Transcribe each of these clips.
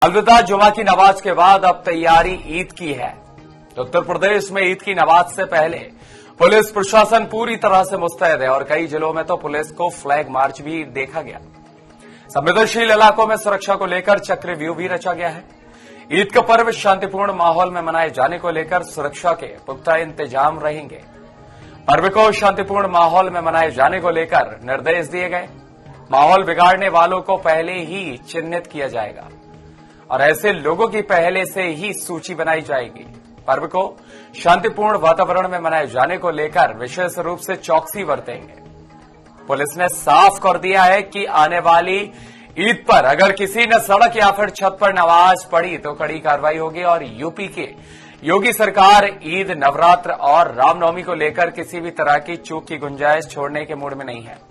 अलविदा जुमा की नमाज के बाद अब तैयारी ईद की है। तो उत्तर प्रदेश में ईद की नमाज से पहले पुलिस प्रशासन पूरी तरह से मुस्तैद है और कई जिलों में तो पुलिस को फ्लैग मार्च भी देखा गया। संवेदनशील इलाकों में सुरक्षा को लेकर चक्रव्यूह भी रचा गया है। ईद का पर्व शांतिपूर्ण माहौल में मनाए जाने को लेकर सुरक्षा के पुख्ता इंतजाम रहेंगे। पर्व को शांतिपूर्ण माहौल में मनाए जाने को लेकर निर्देश दिए गए। माहौल बिगाड़ने वालों को पहले ही चिन्हित किया जाएगा और ऐसे लोगों की पहले से ही सूची बनाई जाएगी। पर्व को शांतिपूर्ण वातावरण में मनाए जाने को लेकर विशेष रूप से चौकसी बरतेंगे। पुलिस ने साफ कर दिया है कि आने वाली ईद पर अगर किसी ने सड़क या फिर छत पर नमाज पढ़ी तो कड़ी कार्रवाई होगी और यूपी के योगी सरकार ईद, नवरात्र और रामनवमी को लेकर किसी भी तरह की चूक की गुंजाइश छोड़ने के मूड में नहीं है।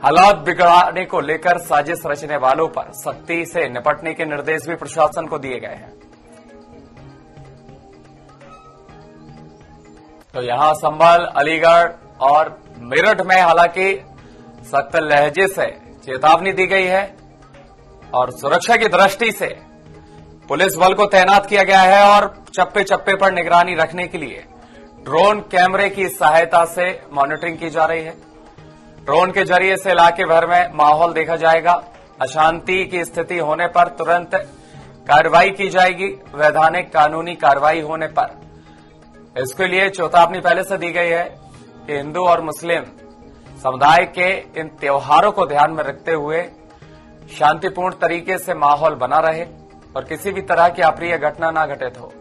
हालात बिगड़ाने को लेकर साजिश रचने वालों पर सख्ती से निपटने के निर्देश भी प्रशासन को दिए गए हैं। तो यहां संभल, अलीगढ़ और मेरठ में हालांकि सख्त लहजे से चेतावनी दी गई है और सुरक्षा की दृष्टि से पुलिस बल को तैनात किया गया है और चप्पे चप्पे पर निगरानी रखने के लिए ड्रोन कैमरे की सहायता से मॉनिटरिंग की जा रही है। ड्रोन के जरिए से इलाके भर में माहौल देखा जाएगा। अशांति की स्थिति होने पर तुरंत कार्रवाई की जाएगी। वैधानिक कानूनी कार्रवाई होने पर इसके लिए चेतावनी पहले से दी गई है कि हिंदू और मुस्लिम समुदाय के इन त्योहारों को ध्यान में रखते हुए शांतिपूर्ण तरीके से माहौल बना रहे और किसी भी तरह की अप्रिय घटना न घटित हो,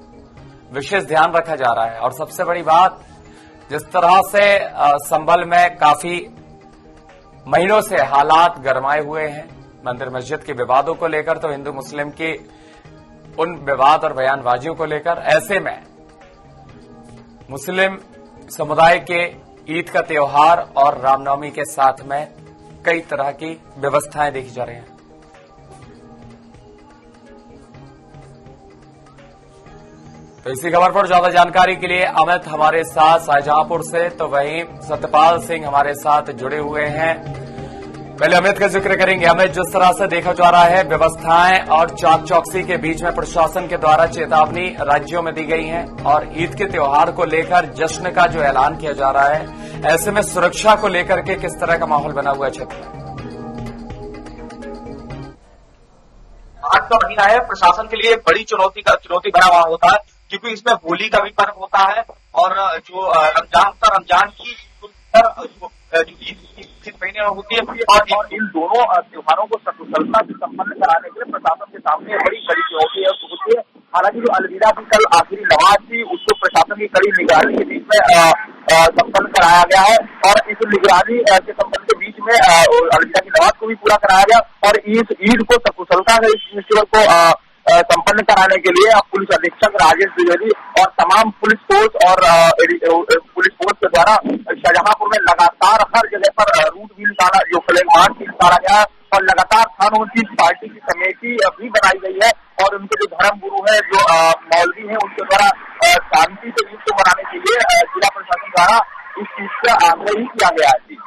विशेष ध्यान रखा जा रहा है। और सबसे बड़ी बात, जिस तरह से संभल में काफी महीनों से हालात गरमाए हुए हैं मंदिर मस्जिद के विवादों को लेकर, तो हिंदू मुस्लिम की उन विवाद और बयानबाजियों को लेकर, ऐसे में मुस्लिम समुदाय के ईद का त्योहार और रामनवमी के साथ में कई तरह की व्यवस्थाएं देखी जा रही हैं। तो इसी खबर पर ज्यादा जानकारी के लिए अमित हमारे साथ शाहजहांपुर से, तो वहीं सत्यपाल सिंह हमारे साथ जुड़े हुए हैं। पहले अमित का जिक्र करेंगे। अमित, जिस तरह से देखा जा रहा है व्यवस्थाएं और चाक चौकसी के बीच में प्रशासन के द्वारा चेतावनी राज्यों में दी गई है और ईद के त्योहार को लेकर जश्न का जो ऐलान किया जा रहा है, ऐसे में सुरक्षा को लेकर के किस तरह का माहौल बना हुआ है क्षेत्र में? आज का महीना है प्रशासन के लिए बड़ी चुनौती भरा हुआ होता है, क्योंकि इसमें होली का भी पर्व होता है और जो रमजान की ईद महीने होती है और इन दोनों त्योहारों को सकुशलता से संपन्न कराने के लिए प्रशासन के सामने बड़ी चुनौती होती है। हालांकि जो अलविदा की कल आखिरी नमाज थी, उसको प्रशासन की कड़ी निगरानी के बीच में संपन्न कराया गया है और इस निगरानी के संपन्न के बीच में अलविदा की नमाज को भी पूरा कराया गया और ईद को सकुशलता से इस फेस्टिवल को संपन्न कराने के लिए पुलिस अधीक्षक राजेश द्विवेदी और तमाम पुलिस फोर्स और पुलिस फोर्स के द्वारा शाहजहांपुर में लगातार हर जगह पर रूट भी निकाला, जो फ्लैग मार्च भी निकाला गया और लगातार थानों पार्टी की कमेटी भी बनाई गई है और उनके जो धर्म गुरु है, जो मौलवी है, उनके द्वारा शांति से ईद को मनाने के लिए जिला प्रशासन द्वारा इस चीज का आग्रह ही किया गया है।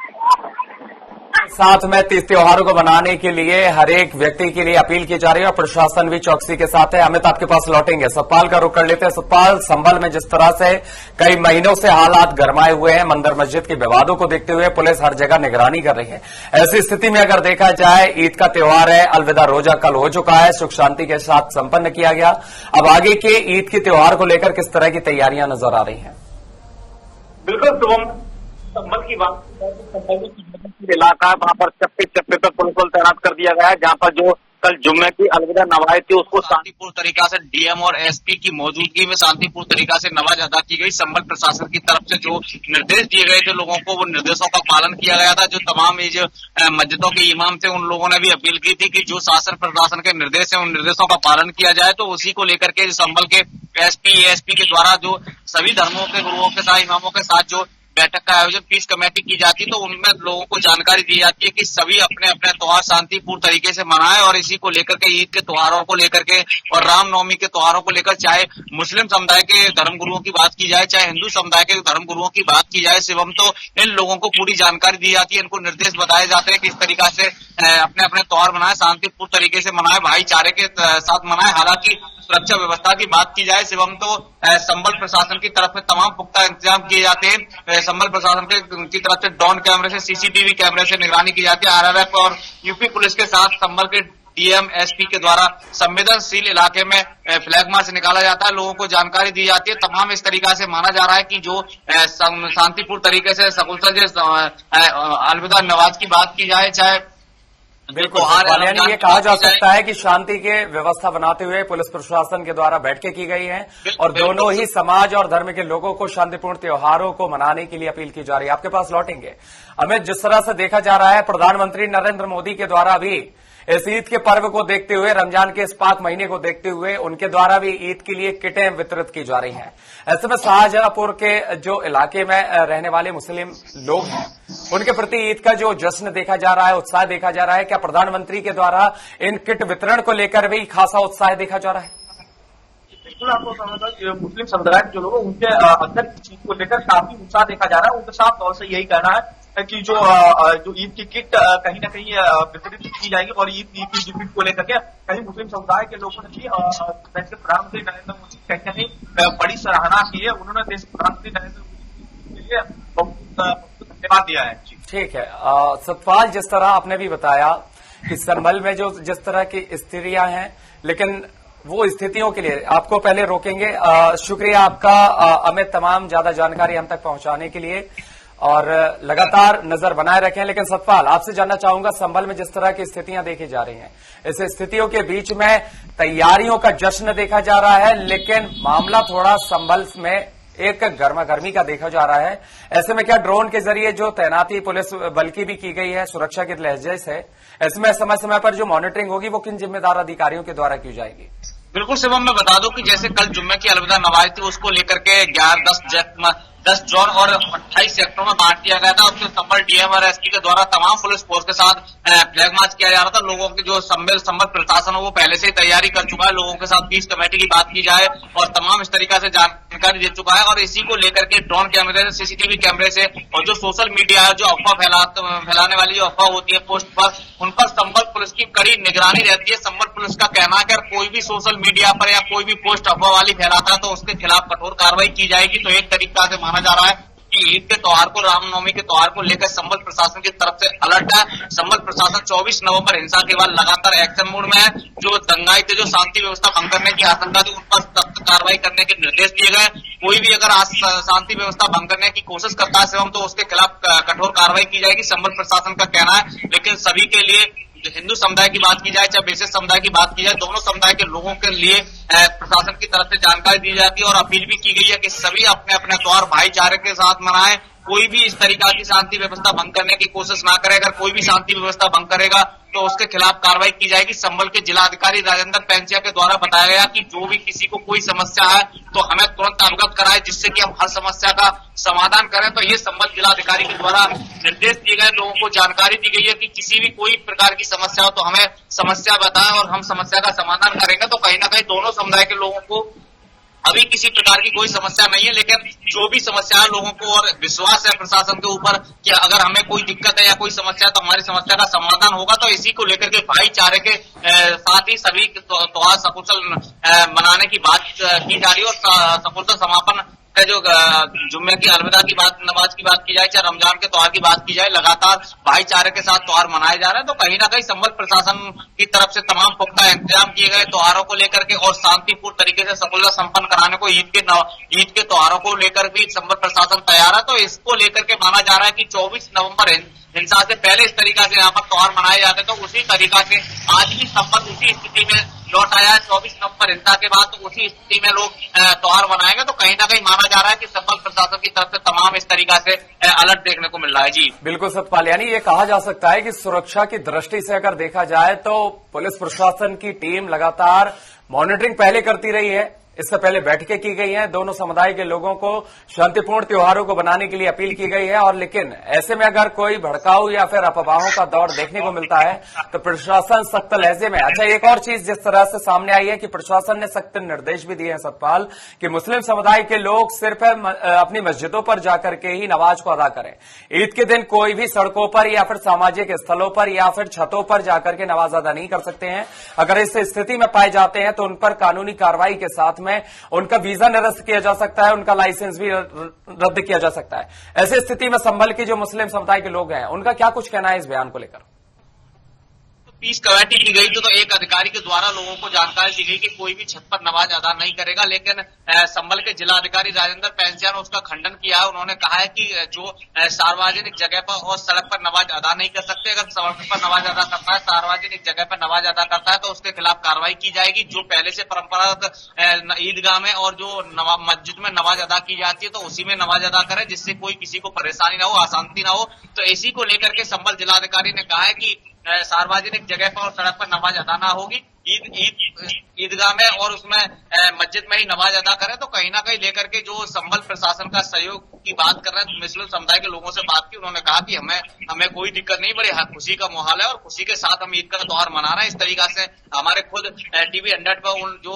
साथ में इस त्योहारों को मनाने के लिए हर एक व्यक्ति के लिए अपील की जा रही है और प्रशासन भी चौकसी के साथ है। अमित, आपके पास लौटेंगे। सतपाल का रुख कर लेते हैं। सतपाल, संभल में जिस तरह से कई महीनों से हालात गरमाए हुए हैं, मंदिर मस्जिद के विवादों को देखते हुए पुलिस हर जगह निगरानी कर रही है। ऐसी स्थिति में अगर देखा जाए, ईद का त्योहार है, अलविदा रोजा कल हो चुका है, सुख शांति के साथ संपन्न किया गया। अब आगे के ईद के त्योहार को लेकर किस तरह की तैयारियां नजर आ रही हैं? बिल्कुल शुभम, संभल की बात इलाका है, वहां पर चप्पे चप्पे पर पुलिस बल तैनात कर दिया गया है, जहां पर जो कल जुम्मे की अलविदा नमाज थी उसको शांतिपूर्ण तरीका से डीएम और एसपी की मौजूदगी में शांतिपूर्ण तरीका से नमाज अदा की गई। संभल प्रशासन की तरफ से जो निर्देश दिए गए थे लोगों को, वो निर्देशों का पालन किया गया था। जो तमाम जो मस्जिदों के इमाम थे, उन लोगों ने भी अपील की थी कि जो शासन प्रशासन के निर्देश है, उन निर्देशों का पालन किया जाए। तो उसी को लेकर के संभल के एसपी के द्वारा जो सभी धर्मों के गुरुओं के साथ, इमामों के साथ जो बैठक का आयोजन पीस कमेटी की जाती है, तो उनमें लोगों को जानकारी दी जाती है कि सभी अपने अपने त्योहार शांतिपूर्ण तरीके से मनाएं। और इसी को लेकर के ईद के त्योहारों को लेकर के और रामनवमी के त्योहारों को लेकर, चाहे मुस्लिम समुदाय के धर्मगुरुओं की बात की जाए, चाहे हिंदू समुदाय के धर्मगुरुओं की बात की जाए, शिवम तो इन लोगों को पूरी जानकारी दी जाती है, इनको निर्देश बताए जाते हैं कि इस तरीका से अपने अपने त्योहार मनाएं, शांतिपूर्ण तरीके से मनाएं, भाईचारे के साथ मनाएं। हालांकि सुरक्षा व्यवस्था की बात की जाए, शिवम तो संबल प्रशासन की तरफ से तमाम पुख्ता इंतजाम किए जाते हैं। संबल प्रशासन की तरफ से ड्रोन कैमरे से, सीसीटीवी कैमरे से निगरानी की जाती है। आरआरएफ और यूपी पुलिस के साथ संबल के डीएम एसपी के द्वारा संवेदनशील इलाके में फ्लैग मार्च निकाला जाता है, लोगों को जानकारी दी जाती है। तमाम इस तरीका से माना जा रहा है कि जो शांतिपूर्ण तरीके से अलविदा नवाज की बात की जाए, चाहे बिल्कुल यानी ये कहा जा सकता है कि शांति के व्यवस्था बनाते हुए पुलिस प्रशासन के द्वारा बैठकें की गई हैं और दोनों ही समाज और धर्म के लोगों को शांतिपूर्ण त्योहारों को मनाने के लिए अपील की जा रही है। आपके पास लौटेंगे अमित, जिस तरह से देखा जा रहा है प्रधानमंत्री नरेंद्र मोदी के द्वारा भी इस ईद के पर्व को देखते हुए, रमजान के इस पाक महीने को देखते हुए उनके द्वारा भी ईद के लिए किटें वितरित की जा रही हैं। ऐसे में शाहजहांपुर के जो इलाके में रहने वाले मुस्लिम लोग हैं उनके प्रति ईद का जो जश्न देखा जा रहा है, उत्साह देखा जा रहा है, क्या प्रधानमंत्री के द्वारा इन किट वितरण को लेकर भी खासा उत्साह देखा जा रहा है? बिल्कुल, आपको समझता है मुस्लिम समुदाय के जो लोग उनके अंदर इस चीज को लेकर काफी उत्साह देखा जा रहा है। उनका साफ तौर से यही कहना है कि जो ईद की किट कहीं न कहीं वितरित की जाएगी और ईद की किट को लेकर के कहीं मुस्लिम समुदाय के लोगों ने भी प्रधानमंत्री नरेंद्र मोदी कहीं न कहीं बड़ी सराहना की है। उन्होंने देश प्रधानमंत्री नरेंद्र मोदी के लिए बहुत धन्यवाद दिया है। ठीक है सतपाल, जिस तरह आपने भी बताया कि संभल में जो जिस तरह की स्थितियां हैं, लेकिन वो स्थितियों के लिए आपको पहले रोकेंगे। शुक्रिया आपका अमित, तमाम ज्यादा जानकारी हम तक पहुंचाने के लिए, और लगातार नजर बनाए रखें। लेकिन सतपाल, आपसे जानना चाहूंगा, संभल में जिस तरह की स्थितियां देखी जा रही हैं, इस स्थितियों के बीच में तैयारियों का जश्न देखा जा रहा है, लेकिन मामला थोड़ा संभल में एक गर्मा गर्मी का देखा जा रहा है। ऐसे में क्या ड्रोन के जरिए जो तैनाती पुलिस बल की भी की गई है सुरक्षा के लहजे से, ऐसे में समय समय पर जो मॉनिटरिंग होगी वो किन जिम्मेदार अधिकारियों के द्वारा की जाएगी? बिल्कुल शिवम, मैं बता दूं कि जैसे कल जुम्मे की अलविदा नवाज थी, उसको लेकर के 10 जोन और 28 सेक्टरों में बांट दिया गया था। उसके संबल डीएम और एसपी के द्वारा तमाम पुलिस फोर्स के साथ फ्लैग मार्च किया जा रहा था। लोगों की जो संबल प्रशासन है वो पहले से ही तैयारी कर चुका है। लोगों के साथ पीस कमेटी की बात की जाए और तमाम इस तरीका से जानकारी दे चुका है। और इसी को लेकर के ड्रोन कैमरे से, सीसीटीवी कैमरे से और जो सोशल मीडिया है, जो अफवाह फैलाने वाली जो अफवाह होती है पोस्ट पर, उन पर संबल पुलिस की कड़ी निगरानी रहती है। संबल पुलिस का कहना है कि अगर कोई भी सोशल मीडिया पर या कोई भी पोस्ट अफवाह वाली फैलाता है तो उसके खिलाफ कठोर कार्रवाई की जाएगी। तो एक तरीका से माना जा रहा है कि ईद के त्योहार को, रामनवमी के त्योहार को लेकर संबल प्रशासन की तरफ से अलर्ट है। संबल प्रशासन 24 नवंबर हिंसा के बाद लगातार एक्शन मोड में है। जो दंगाई थे, जो शांति व्यवस्था भंग करने की आशंका थी, उन पर सख्त कार्रवाई करने के निर्देश दिए गए। कोई भी अगर शांति व्यवस्था भंग करने की कोशिश करता है शिवम, तो उसके खिलाफ कठोर कार्रवाई की जाएगी, संबल प्रशासन का कहना है। लेकिन सभी के लिए, हिंदू समुदाय की बात की जाए चाहे विशेष समुदाय की बात की जाए, दोनों समुदाय के लोगों के लिए प्रशासन की तरफ से जानकारी दी जाती है और अपील भी की गई है कि सभी अपने अपने त्योहार भाईचारे के साथ मनाएं। कोई भी इस तरीका की शांति व्यवस्था भंग करने की कोशिश ना करे। अगर कोई भी शांति व्यवस्था भंग करेगा तो उसके खिलाफ कार्रवाई की जाएगी। संबल के जिलाधिकारी राजेंद्र पैंचिया के द्वारा बताया गया कि जो भी किसी को कोई समस्या है तो हमें तुरंत अवगत कराए, जिससे कि हम हर समस्या का समाधान करें। तो ये संबल जिलाधिकारी के द्वारा निर्देश दिए गए, लोगों को जानकारी दी गई है कि किसी भी कोई प्रकार की समस्या हो तो हमें समस्या बताएं और हम समस्या का समाधान करेंगे। तो कहीं ना कहीं दोनों समुदाय के लोगों को अभी किसी प्रकार की कोई समस्या नहीं है, लेकिन जो भी समस्या है लोगों को और विश्वास है प्रशासन के ऊपर कि अगर हमें कोई दिक्कत है या कोई समस्या है तो हमारी समस्या का समाधान होगा। तो इसी को लेकर के भाईचारे के साथ ही सभी त्योहार सकुशल मनाने की बात की जा रही है और सकुशल समापन जो जुम्मे की अलविदा की बात, नमाज की बात की जाए चाहे रमजान के त्योहार की बात की जाए, लगातार भाईचारे के साथ त्योहार मनाए जा रहे हैं। तो कहीं ना कहीं संबल प्रशासन की तरफ से तमाम पुख्ता इंतजाम किए गए त्योहारों को लेकर के और शांतिपूर्ण तरीके से सकुशल संपन्न कराने को ईद के त्योहारों को लेकर भी संबल प्रशासन तैयार है। तो इसको लेकर के माना जा रहा है कि 24 नवम्बर हिंसा से पहले इस तरीका से यहाँ पर त्योहार मनाए जाते, तो उसी तरीका से आज भी संबल उसी स्थिति में लौट आया है। 24 नवंबर हिंसा के बाद तो उसी स्थिति में लोग त्योहार मनाएंगे। तो कहीं ना कहीं माना जा रहा है कि संबल प्रशासन की तरफ से तमाम इस तरीका से अलर्ट देखने को मिल रहा है। जी बिल्कुल सतपाल, यानी ये कहा जा सकता है कि सुरक्षा की दृष्टि से अगर देखा जाए तो पुलिस प्रशासन की टीम लगातार मॉनिटरिंग पहले करती रही है, इससे पहले बैठकें की गई हैं, दोनों समुदाय के लोगों को शांतिपूर्ण त्योहारों को बनाने के लिए अपील की गई है। और लेकिन ऐसे में अगर कोई भड़काऊ या फिर अफवाहों का दौर देखने को मिलता है तो प्रशासन सख्त लहजे में। अच्छा, एक और चीज जिस तरह से सामने आई है कि प्रशासन ने सख्त निर्देश भी दिए हैं सतपाल कि मुस्लिम समुदाय के लोग सिर्फ अपनी मस्जिदों पर जाकर के ही नमाज को अदा करें। ईद के दिन कोई भी सड़कों पर या फिर सामाजिक स्थलों पर या फिर छतों पर जाकर के नमाज अदा नहीं कर सकते हैं। अगर इस स्थिति में पाए जाते हैं तो उन पर कानूनी कार्रवाई के साथ में उनका वीजा निरस्त किया जा सकता है, उनका लाइसेंस भी रद्द किया जा सकता है। ऐसी स्थिति में संभल के जो मुस्लिम समुदाय के लोग हैं उनका क्या कुछ कहना है इस बयान को लेकर? पीस कमेटी की गई तो एक अधिकारी के द्वारा लोगों को जानकारी दी गई कि कोई भी छत पर नमाज अदा नहीं करेगा, लेकिन संभल के जिलाधिकारी राजेंद्र पैंसिया ने उसका खंडन किया है। उन्होंने कहा है कि जो सार्वजनिक जगह पर और सड़क पर नमाज अदा नहीं कर सकते। अगर सड़क पर नमाज अदा करता है, सार्वजनिक जगह पर नमाज अदा करता है तो उसके खिलाफ कार्रवाई की जाएगी। जो पहले से परंपरागत ईदगाह में और जो मस्जिद में नमाज अदा की जाती है तो उसी में नमाज अदा करे, जिससे कोई किसी को परेशानी ना हो, अशांति ना हो। तो इसी को लेकर के संभल जिलाधिकारी ने कहा है कि सार्वजनिक जगह पर और सड़क पर नमाज अदा ना होगी। ईदगाह में और उसमें मस्जिद में ही नमाज अदा करें। तो कहीं ना कहीं लेकर के जो संभल प्रशासन का सहयोग की बात कर रहे हैं, मुस्लिम समुदाय के लोगों से बात की, उन्होंने कहा कि हमें कोई दिक्कत नहीं, बड़ी खुशी का माहौल है और खुशी के साथ हम ईद का त्योहार मना रहे हैं। इस तरीका से हमारे खुद टीवी 100 पर उन जो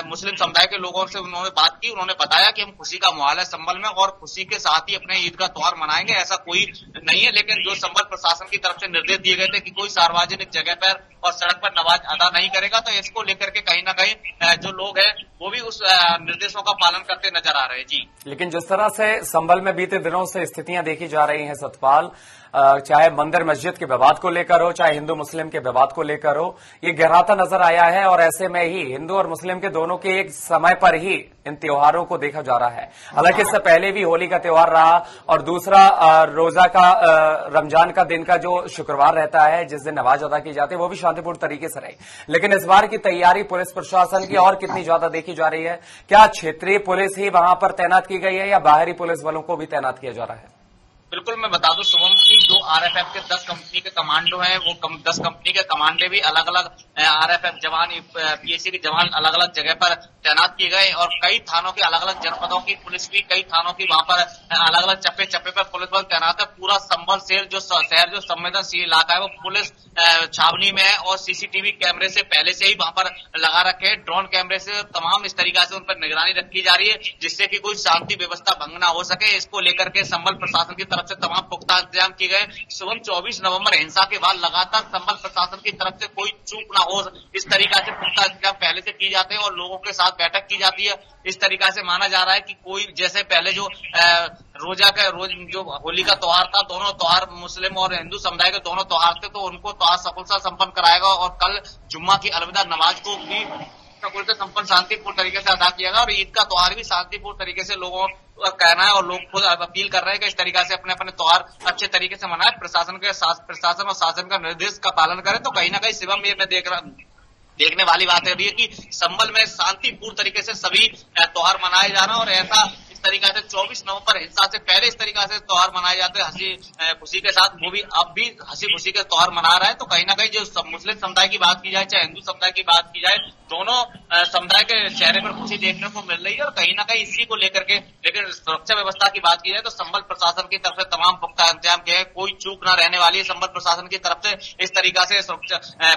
मुस्लिम समुदाय के लोगों से उन्होंने बात की, उन्होंने बताया कि हम खुशी का माहौल है संभल में और खुशी के साथ ही अपने ईद का त्योहार मनाएंगे। ऐसा कोई नहीं है, लेकिन जो संभल प्रशासन की तरफ से निर्देश दिए गए थे कि कोई सार्वजनिक जगह पर और सड़क पर नमाज अदा नहीं करेगा, तो इसको लेकर के कहीं ना कहीं जो लोग हैं वो भी उस निर्देशों का पालन करते नजर आ रहे हैं। जी, लेकिन जिस तरह से संभल में बीते दिनों से स्थितियां देखी जा रही हैं सतपाल, चाहे मंदिर मस्जिद के विवाद को लेकर हो, चाहे हिंदू मुस्लिम के विवाद को लेकर हो, ये गहराता नजर आया है। और ऐसे में ही हिंदू और मुस्लिम के दोनों के एक समय पर ही इन त्योहारों को देखा जा रहा है। हालांकि इससे पहले भी होली का त्योहार रहा और दूसरा रोजा का रमजान का दिन का जो शुक्रवार रहता है जिस दिन नमाज अदा की जाती है वो भी शांतिपूर्ण तरीके से रही। लेकिन इस बार की तैयारी पुलिस प्रशासन की और कितनी ज्यादा देखी जा रही है? क्या क्षेत्रीय पुलिस ही वहां पर तैनात की गई है या बाहरी पुलिस बलों को भी तैनात किया जा रहा है? बिल्कुल, मैं बता दूं शुभम की जो आरएफएफ के 10 कंपनी के कमांडो हैं वो 10 कंपनी के कमांडे भी अलग अलग आरएफएफ जवान, पीएसी के जवान अलग अलग जगह पर तैनात किए गए और कई थानों के अलग अलग जनपदों की पुलिस भी, कई थानों की वहां पर अलग अलग चप्पे चप्पे पर पुलिस बल तैनात है। पूरा संभल शहर जो संवेदनशील इलाका है वो पुलिस छावनी में है और सीसीटीवी कैमरे से पहले से ही वहां पर लगा रखे हैं। ड्रोन कैमरे से तमाम इस तरीका से उन पर निगरानी रखी जा रही है जिससे कि कोई शांति व्यवस्था भंग ना हो सके। इसको लेकर के संभल प्रशासन की तरफ से तमाम पुख्ता इंतजाम किए गए। सुबह 24 नवंबर हिंसा के बाद लगातार संभल प्रशासन की तरफ से कोई चूक ना हो, इस तरीका से पुख्ता इंतजाम पहले से किए जाते हैं और लोगों के साथ बैठक की जाती है। इस तरीका से माना जा रहा है कि कोई जैसे पहले जो जो होली का त्योहार था, दोनों त्योहार मुस्लिम और हिंदू समुदाय के दोनों त्योहार थे, तो उनको त्योहार सफलता संपन्न कराएगा और कल जुम्मा की अलविदा नमाज को भी संपन्न शांतिपूर्ण तरीके से अदा किया गया और ईद का त्योहार भी शांतिपूर्ण तरीके से लोगों का कहना है और लोग खुद अपील कर रहे हैं कि इस तरीके से अपने अपने त्योहार अच्छे तरीके से मनाए, प्रशासन और शासन का निर्देश का पालन करें। तो कहीं ना कहीं शिवम ये मैं देखने वाली बात है कि संभल में शांतिपूर्ण तरीके से सभी त्योहार मनाए जा रहे हैं और ऐसा इस तरीका से 24 नवंबर हिंसा से पहले इस तरीका से त्योहार मनाए जाते हैं हंसी खुशी के साथ, वो भी अब भी हंसी खुशी के त्योहार मना रहा है। तो कहीं ना कहीं जो मुस्लिम समुदाय की बात की जाए चाहे हिंदू समुदाय की बात की जाए, दोनों समुदाय के चेहरे पर खुशी देखने को मिल रही है और कहीं ना कहीं इसी को लेकर के लेकिन सुरक्षा व्यवस्था की बात की जाए तो संभल प्रशासन की तरफ से तमाम पुख्ता इंतजाम किए हैं, कोई चूक न रहने वाली है संभल प्रशासन की तरफ से। इस तरीका से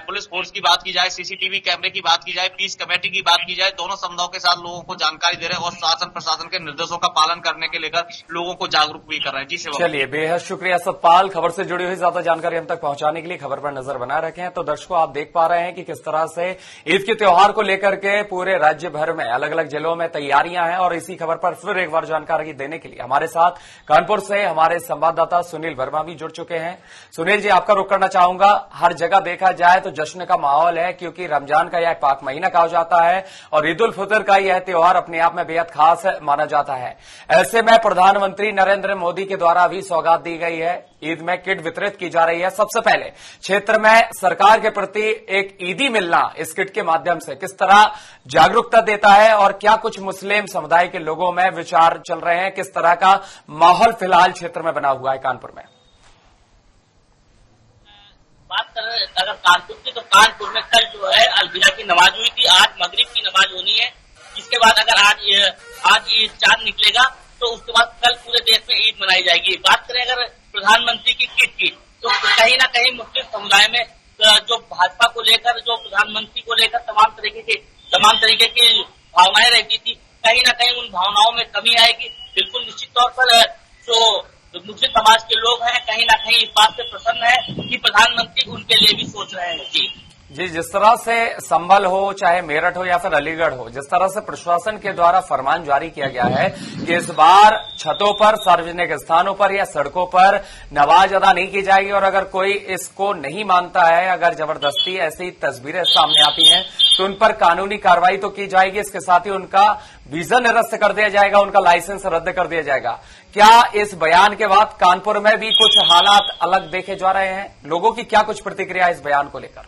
पुलिस फोर्स की बात की जाए, सीसीटीवी कैमरे की बात की जाए, पीस कमेटी की बात की जाए, दोनों समुदायों के साथ लोगों को जानकारी दे रहे हैं और शासन प्रशासन के निर्देशों का पालन करने के लेकर लोगों को जागरूक भी कर रहे हैं। जी चलिए, बेहद शुक्रिया सतपाल, खबर से जुड़ी हुई ज्यादा जानकारी हम तक पहुंचाने के लिए। खबर पर नजर बनाए रखे हैं। तो दर्शकों, आप देख पा रहे हैं कि किस तरह से ईद के त्योहार को लेकर के पूरे राज्य भर में अलग अलग जिलों में तैयारियां हैं और इसी खबर पर फिर एक बार जानकारी देने के लिए हमारे साथ कानपुर से हमारे संवाददाता सुनील वर्मा भी जुड़ चुके हैं। सुनील जी, आपका रुख करना चाहूंगा। हर जगह देखा जाए तो जश्न का माहौल है क्योंकि रमजान का यह पाक महीना कहा जाता है और ईद उल फितर का यह त्योहार अपने आप में बेहद खास माना जाता है। ऐसे में प्रधानमंत्री नरेंद्र मोदी के द्वारा भी सौगात दी गई है, ईद में किट वितरित की जा रही है। सबसे पहले क्षेत्र में सरकार के प्रति एक ईदी मिलना इस किट के माध्यम से किस तरह जागरूकता देता है और क्या कुछ मुस्लिम समुदाय के लोगों में विचार चल रहे हैं, किस तरह का माहौल फिलहाल क्षेत्र में बना हुआ है कानपुर में? बात करें अगर कानपुर की तो कानपुर में कल जो है अलविदा की नमाज हुई थी, आज मगरिब की नमाज होनी है इसके बाद अगर आज ये चांद निकलेगा तो उसके बाद कल पूरे देश में ईद मनाई जाएगी। बात करें अगर प्रधानमंत्री की किट की, तो कहीं ना कहीं मुस्लिम समुदाय में जो भाजपा को लेकर, जो प्रधानमंत्री को लेकर तमाम तरीके की भावनाएं रहती थी, कहीं ना कहीं उन भावनाओं में कमी आएगी। बिल्कुल निश्चित तौर पर जो मुस्लिम समाज के लोग हैं कहीं ना कहीं इस बात से प्रसन्न है कि प्रधानमंत्री उनके लिए भी सोच रहे हैं। जी, जिस तरह से संभल हो, चाहे मेरठ हो या फिर अलीगढ़ हो, जिस तरह से प्रशासन के द्वारा फरमान जारी किया गया है कि इस बार छतों पर, सार्वजनिक स्थानों पर या सड़कों पर नमाज अदा नहीं की जाएगी और अगर कोई इसको नहीं मानता है, अगर जबरदस्ती ऐसी तस्वीरें सामने आती हैं तो उन पर कानूनी कार्रवाई तो की जाएगी, इसके साथ ही उनका वीजा निरस्त कर दिया जाएगा, उनका लाइसेंस रद्द कर दिया जाएगा। क्या इस बयान के बाद कानपुर में भी कुछ हालात अलग देखे जा रहे हैं? लोगों की क्या कुछ प्रतिक्रिया इस बयान को लेकर?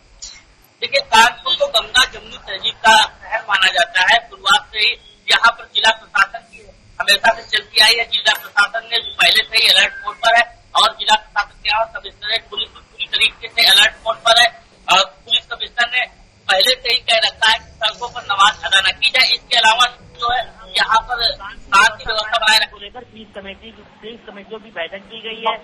देखिए, कानपुर को गंगा जमुनी तहजीब का शहर माना जाता है। शुरुआत से ही यहाँ पर जिला प्रशासन की हमेशा से चलती आई है। जिला प्रशासन ने पहले से ही अलर्ट मोड पर है और जिला प्रशासन के यहाँ कमिश्नरेट पुलिस पूरी तरीके से अलर्ट मोड पर है और पुलिस कमिश्नर ने पहले से ही कह रखा है कि सड़कों पर नमाज अदा न की जाए। इसके अलावा जो है यहाँ पर शांति व्यवस्था बनाए रखने को लेकर 30 कमेटियों की बैठक की गई है।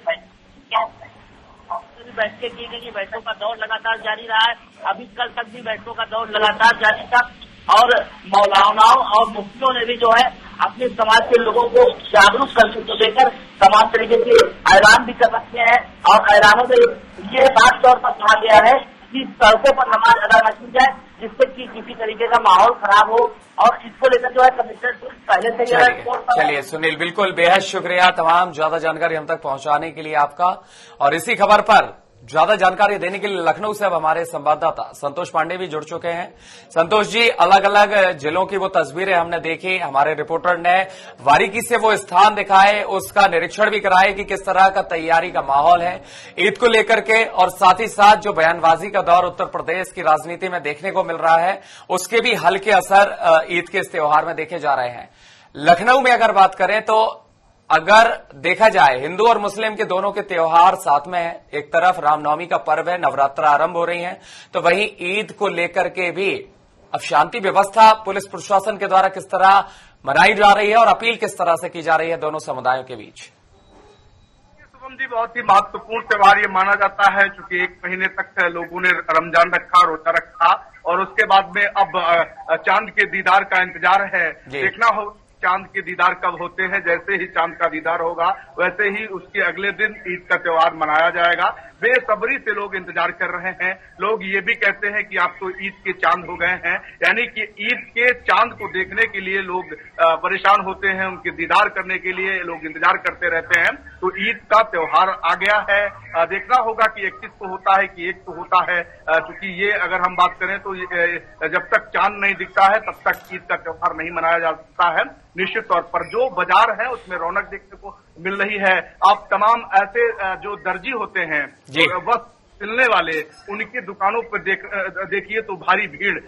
बैठकें की गई, बैठकों का दौर लगातार जारी रहा है। अभी कल तक भी बैठकों का दौर लगातार जारी था और मौलानाओं और मुफ्तियों ने भी जो है अपने समाज के लोगों को जागरूक करने को लेकर तमाम तरीके के ऐलान भी कर रखे हैं और ऐलानों में ये बात तौर पर कहा गया है कि सड़कों पर नमाज अदा न की जाए जिससे कि किसी तरीके का माहौल खराब हो और इसको लेकर जो है कमिश्नर पहले से। चलिए सुनील, बिल्कुल बेहद शुक्रिया तमाम ज्यादा जानकारी हम तक पहुंचाने के लिए आपका। और इसी खबर पर ज्यादा जानकारी देने के लिए लखनऊ से अब हमारे संवाददाता संतोष पांडे भी जुड़ चुके हैं। संतोष जी, अलग अलग जिलों की वो तस्वीरें हमने देखी, हमारे रिपोर्टर ने बारीकी से वो स्थान दिखाए, उसका निरीक्षण भी कराए कि किस तरह का तैयारी का माहौल है ईद को लेकर के, और साथ ही साथ जो बयानबाजी का दौर उत्तर प्रदेश की राजनीति में देखने को मिल रहा है उसके भी हल्के असर ईद के इस त्योहार में देखे जा रहे हैं। लखनऊ में अगर बात करें तो अगर देखा जाए हिंदू और मुस्लिम के दोनों के त्योहार साथ में है। एक तरफ रामनवमी का पर्व है, नवरात्र आरंभ हो रही हैं, तो वहीं ईद को लेकर के भी अब शांति व्यवस्था पुलिस प्रशासन के द्वारा किस तरह मनाई जा रही है और अपील किस तरह से की जा रही है दोनों समुदायों के बीच? शुभम जी, बहुत ही महत्वपूर्ण त्योहार ये माना जाता है क्योंकि एक महीने तक लोगों ने रमजान रखा, रोजा रखा और उसके बाद में अब चांद के दीदार का इंतजार है। देखना हो चांद के दीदार कब होते हैं। जैसे ही चांद का दीदार होगा वैसे ही उसके अगले दिन ईद का त्योहार मनाया जाएगा। बेसब्री से लोग इंतजार कर रहे हैं। लोग ये भी कहते हैं कि आप तो ईद के चांद हो गए हैं, यानी कि ईद के चांद को देखने के लिए लोग परेशान होते हैं, उनके दीदार करने के लिए लोग इंतजार करते रहते हैं। तो ईद का त्योहार आ गया है। देखना होगा कि 21 को होता है कि 1 को होता है, क्योंकि ये अगर हम बात करें तो जब तक चांद नहीं दिखता है तब तक ईद का त्योहार नहीं मनाया जा सकता है। निश्चित तौर पर जो बाजार है उसमें रौनक देखने को मिल रही है। आप तमाम ऐसे जो दर्जी होते हैं, वस्त्र सिलने वाले, उनकी दुकानों पर देखिए तो भारी भीड़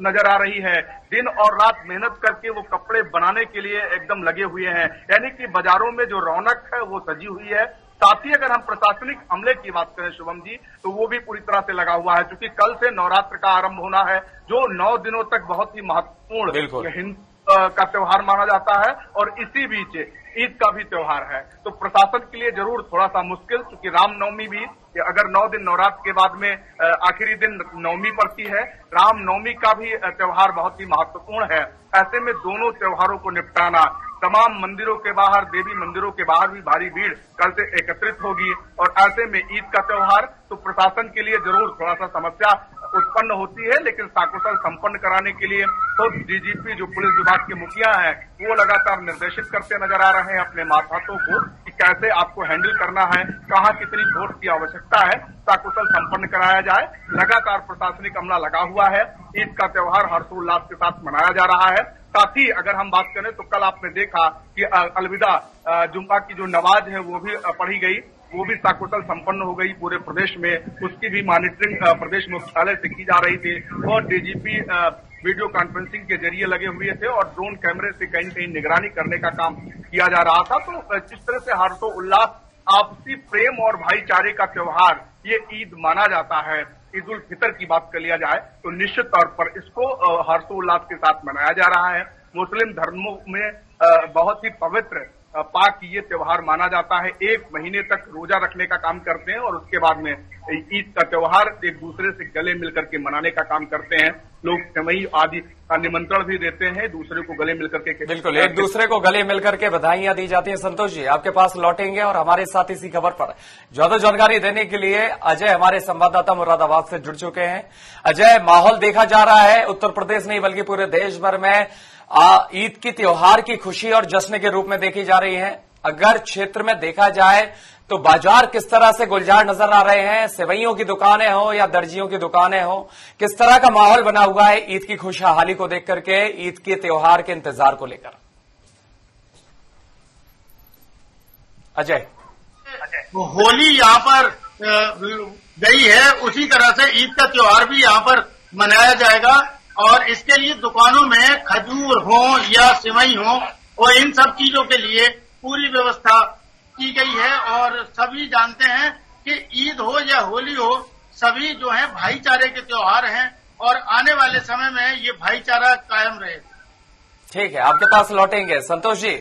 नजर आ रही है। दिन और रात मेहनत करके वो कपड़े बनाने के लिए एकदम लगे हुए हैं, यानी कि बाजारों में जो रौनक है वो सजी हुई है। साथ ही अगर हम प्रशासनिक अमले की बात करें शुभम जी, तो वो भी पूरी तरह से लगा हुआ है, क्योंकि कल से नवरात्र का आरंभ होना है जो 9 दिनों तक बहुत ही महत्वपूर्ण हिंदू का त्योहार माना जाता है और इसी बीच ईद का भी त्योहार है। तो प्रशासन के लिए जरूर थोड़ा सा मुश्किल, क्योंकि रामनवमी भी अगर 9 दिन नवरात्र के बाद में आखिरी दिन नवमी पड़ती है, रामनवमी का भी त्योहार बहुत ही महत्वपूर्ण है। ऐसे में दोनों त्योहारों को निपटाना, तमाम मंदिरों के बाहर, देवी मंदिरों के बाहर भी भारी भीड़ कल से एकत्रित होगी और ऐसे में ईद का त्योहार, तो प्रशासन के लिए जरूर थोड़ा सा समस्या उत्पन्न होती है। लेकिन साकुशल संपन्न कराने के लिए तो डीजीपी जो पुलिस विभाग के मुखिया हैं वो लगातार निर्देशित करते नजर आ रहे हैं अपने मातहतों को कि कैसे आपको हैंडल करना है, कहाँ कितनी फोर्स की आवश्यकता है, साकुशल संपन्न कराया जाए। लगातार प्रशासनिक अमला लगा हुआ है। ईद का त्योहार हर्षोल्लास के साथ मनाया जा रहा है। साथ ही अगर हम बात करें तो कल आपने देखा कि अलविदा जुम्मा की जो नमाज है वो भी पढ़ी गई, वो भी साकुशल संपन्न हो गई पूरे प्रदेश में। उसकी भी मॉनिटरिंग प्रदेश मुख्यालय से की जा रही थी और डीजीपी वीडियो कॉन्फ्रेंसिंग के जरिए लगे हुए थे और ड्रोन कैमरे से कहीं कहीं निगरानी करने का काम किया जा रहा था। तो जिस तरह से हर्षोल्लास, आपसी प्रेम और भाईचारे का त्योहार ये ईद माना जाता है। ईद उल फितर की बात कर लिया जाए तो निश्चित तौर पर इसको हर्षोल्लास के साथ मनाया जा रहा है। मुस्लिम धर्मों में बहुत ही पवित्र पाक ये त्योहार माना जाता है। 1 महीने तक रोजा रखने का काम करते हैं और उसके बाद में ईद का त्योहार एक दूसरे से गले मिलकर के मनाने का काम करते हैं। लोग सेवई आदि का निमंत्रण भी देते हैं, दूसरे को गले मिलकर के। बिल्कुल, एक दूसरे को गले मिलकर के बधाइयां दी जाती हैं। संतोष जी, आपके पास लौटेंगे और हमारे साथ इसी खबर पर ज्यादा जानकारी देने के लिए अजय हमारे संवाददाता मुरादाबाद से जुड़ चुके हैं। अजय, माहौल देखा जा रहा है उत्तर प्रदेश नहीं बल्कि पूरे देश भर में ईद की त्योहार की खुशी और जश्न के रूप में देखी जा रही है। अगर क्षेत्र में देखा जाए तो बाजार किस तरह से गुलजार नजर आ रहे हैं? सेवइयों की दुकानें हो या दर्जियों की दुकानें हो, किस तरह का माहौल बना हुआ है ईद की खुशहाली को देख करके, ईद के त्योहार के इंतजार को लेकर? अजय, होली यहाँ पर गई है, उसी तरह से ईद का त्योहार भी यहाँ पर मनाया जाएगा और इसके लिए दुकानों में खजूर हो या सिवई हो और इन सब चीजों के लिए पूरी व्यवस्था की गई है। और सभी जानते हैं कि ईद हो या होली हो, सभी जो है भाईचारे के त्योहार हैं और आने वाले समय में ये भाईचारा कायम रहे। ठीक है, आपके पास लौटेंगे। संतोष जी,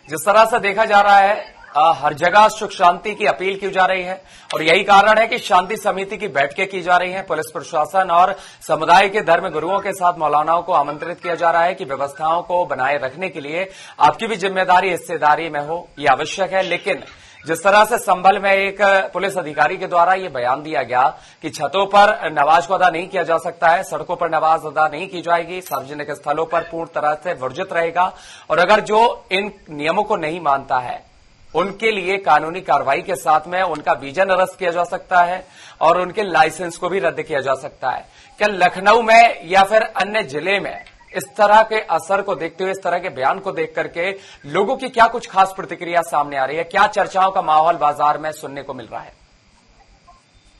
जिस तरह से देखा जा रहा है हर जगह सुख शांति की अपील की जा रही है और यही कारण है कि शांति समिति की बैठकें की जा रही हैं। पुलिस प्रशासन और समुदाय के धर्म गुरुओं के साथ मौलानाओं को आमंत्रित किया जा रहा है कि व्यवस्थाओं को बनाए रखने के लिए आपकी भी जिम्मेदारी हिस्सेदारी में हो, ये आवश्यक है। लेकिन जिस तरह से संभल में एक पुलिस अधिकारी के द्वारा ये बयान दिया गया कि छतों पर नमाज को अदा नहीं किया जा सकता है, सड़कों पर नमाज अदा नहीं की जाएगी, सार्वजनिक स्थलों पर पूर्ण तरह से वर्जित रहेगा और अगर जो इन नियमों को नहीं मानता है उनके लिए कानूनी कार्रवाई के साथ में उनका वीजा निरस्त किया जा सकता है और उनके लाइसेंस को भी रद्द किया जा सकता है। क्या लखनऊ में या फिर अन्य जिले में इस तरह के असर को देखते हुए, इस तरह के बयान को देख करके लोगों की क्या कुछ खास प्रतिक्रिया सामने आ रही है? क्या चर्चाओं का माहौल बाजार में सुनने को मिल रहा है?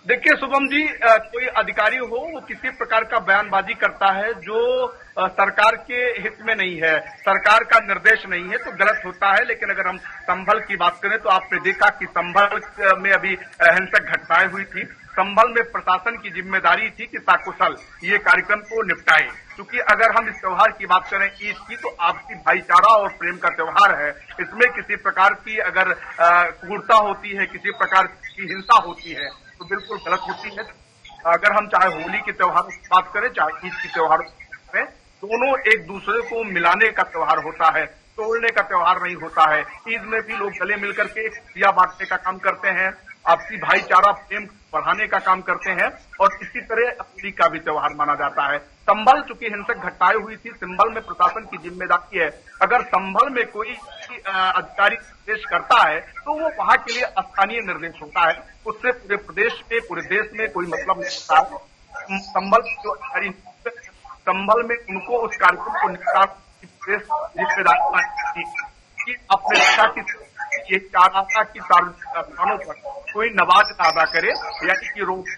देखिए शुभम जी, कोई अधिकारी हो वो किसी प्रकार का बयानबाजी करता है जो सरकार के हित में नहीं है, सरकार का निर्देश नहीं है तो गलत होता है। लेकिन अगर हम संभल की बात करें तो आपने देखा कि संभल में अभी हिंसक घटनाएं हुई थी। संभल में प्रशासन की जिम्मेदारी थी कि साकुशल ये कार्यक्रम को निपटाए, क्योंकि अगर हम इस त्योहार की बात करें ईद की तो आपसी भाईचारा और प्रेम का त्योहार है। इसमें किसी प्रकार की अगर क्रूरता होती है, किसी प्रकार की हिंसा होती है तो बिल्कुल गलत होती है। अगर हम चाहे होली के त्योहार की बात करें चाहे ईद के त्योहार की बात करें, दोनों एक दूसरे को मिलाने का त्योहार होता है, तोड़ने का त्योहार नहीं होता है। ईद में भी लोग गले मिलकर के दिया बांटने का काम करते हैं, आपसी भाईचारा प्रेम बढ़ाने का काम करते हैं और इसी तरह होली का भी त्योहार माना जाता है। संभल चूंकि हिंसक घटनाएं हुई थी, संभल में प्रशासन की जिम्मेदारी है। अगर संभल में कोई अधिकारी निर्देश करता है तो वो वहां के लिए स्थानीय निर्देश होता है, उससे पूरे प्रदेश में पूरे देश में कोई मतलब नहीं होता है। संभल जो अधिकारी संभल में उनको उस कार्यक्रम को निपटाने की जिम्मेदारी कि अपने रक्षा की ये चाह रहा था कि सार्वजनिक स्थानों पर कोई नमाज अदा करे, यानी कि रोज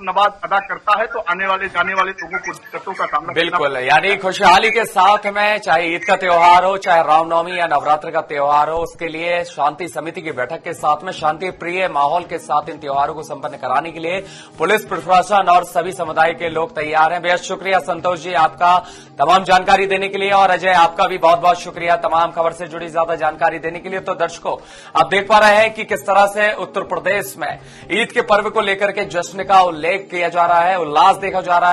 नमाज अदा करता है तो आने वाले जाने वाले लोगों को दिक्कतों का सामना बिल्कुल, यानी खुशहाली के साथ में चाहे ईद का त्योहार हो, चाहे रामनवमी या नवरात्र का त्योहार हो, उसके लिए शांति समिति की बैठक के साथ में शांति प्रिय माहौल के साथ इन त्योहारों को संपन्न कराने के लिए पुलिस प्रशासन और सभी समुदाय के लोग तैयार हैं। बेहद शुक्रिया संतोष जी आपका तमाम जानकारी देने के लिए और अजय आपका भी बहुत बहुत शुक्रिया तमाम खबर से जुड़ी ज्यादा जानकारी देने के लिए। तो दर्शकों, आप देख पा रहे हैं कि किस तरह से उत्तर प्रदेश में ईद के पर्व को लेकर के जश्न का उल्लेख किया जा रहा है, उल्लास देखा जा रहा है।